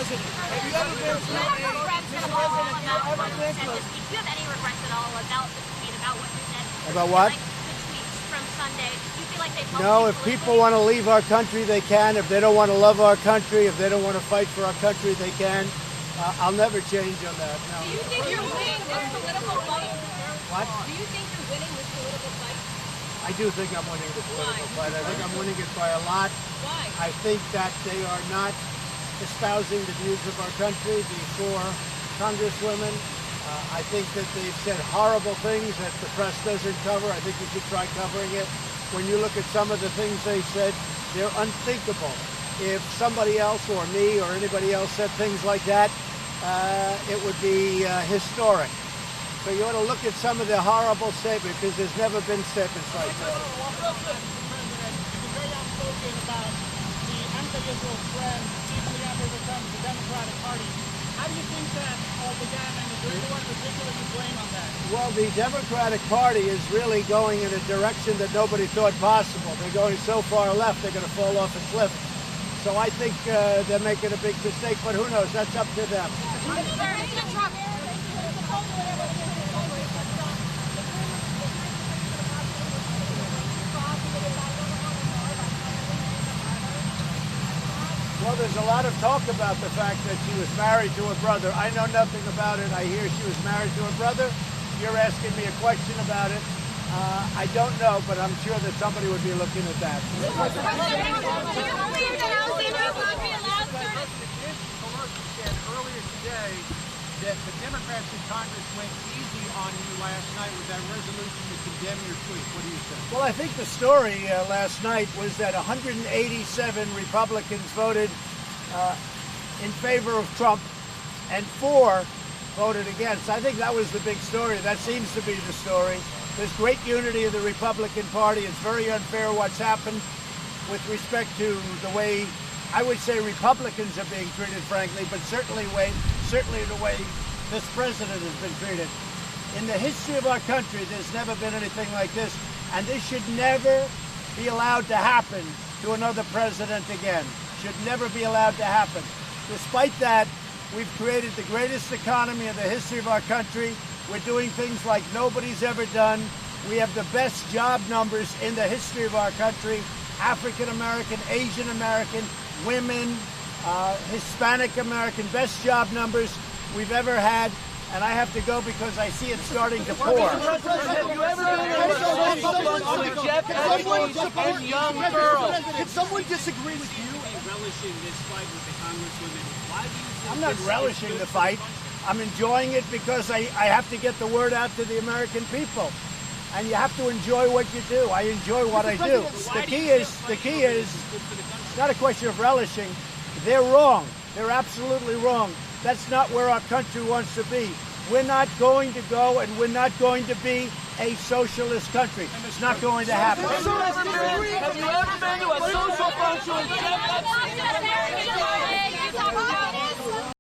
president. Have you ever been to Do you have any regrets at all about the tweet, about what you said? About what? Like the tweets from Sunday. Do you feel like they helped No, you if politically? people want to leave our country, they can. If they don't want to love our country, if they don't want to fight for our country, they can. I'll never change on that. No. Do you think you're winning this political fight? What? Do you think you're winning this political fight? I do think I'm winning this political fight. I think I'm winning it by a lot. Why? I think that they are not espousing the views of our country before congresswomen. I think that they've said horrible things that the press doesn't cover. I think we should try covering it. When you look at some of the things they said, they're unthinkable. If somebody else or me or anybody else said things like that, it would be historic. So you ought to look at some of the horrible statements, because there's never been statements like that. very outspoken about the anti-Israel trend, easily overcomes the Democratic Party. How do you think that all began, and is there anyone particular to blame on that? Well, the Democratic Party is really going in a direction that nobody thought possible. They're going so far left, they're going to fall off a cliff. So I think they're making a big mistake, but who knows? That's up to them. Well, there's a lot of talk about the fact that she was married to her brother. I know nothing about it. I hear she was married to her brother. You're asking me a question about it. I don't know, but I'm sure that somebody would be looking at that. Do you believe that Alexandria will be allowed to? Pelosi said earlier today that the Democrats in Congress went easy on you last night with that resolution to condemn your tweet. What do you think? Well, I think the story last night was that 187 Republicans voted in favor of Trump and 4 voted against. I think that was the big story. That seems to be the story. There's great unity of the Republican Party. It's very unfair what's happened with respect to the way, I would say, Republicans are being treated, frankly, but certainly the way this president has been treated. In the history of our country, there's never been anything like this, and this should never be allowed to happen to another president again. Should never be allowed to happen. Despite that, we've created the greatest economy in the history of our country. We're doing things like nobody's ever done. We have the best job numbers in the history of our country. African American, Asian American, women, Hispanic American, best job numbers we've ever had. And I have to go because I see it starting to pour. Have you ever been Jeff Epstein's and young girls? Can someone disagree with you? Relishing this fight with the congresswomen. Why do you think I'm not relishing the fight. I'm enjoying it because I have to get the word out to the American people. And you have to enjoy what you do. I enjoy what I do. The key is, it's not a question of relishing. They're wrong. They're absolutely wrong. That's not where our country wants to be. We're not going to go, and we're not going to be a socialist country. It's not going to happen. Have you ever been to a social function with Jeff Epstein?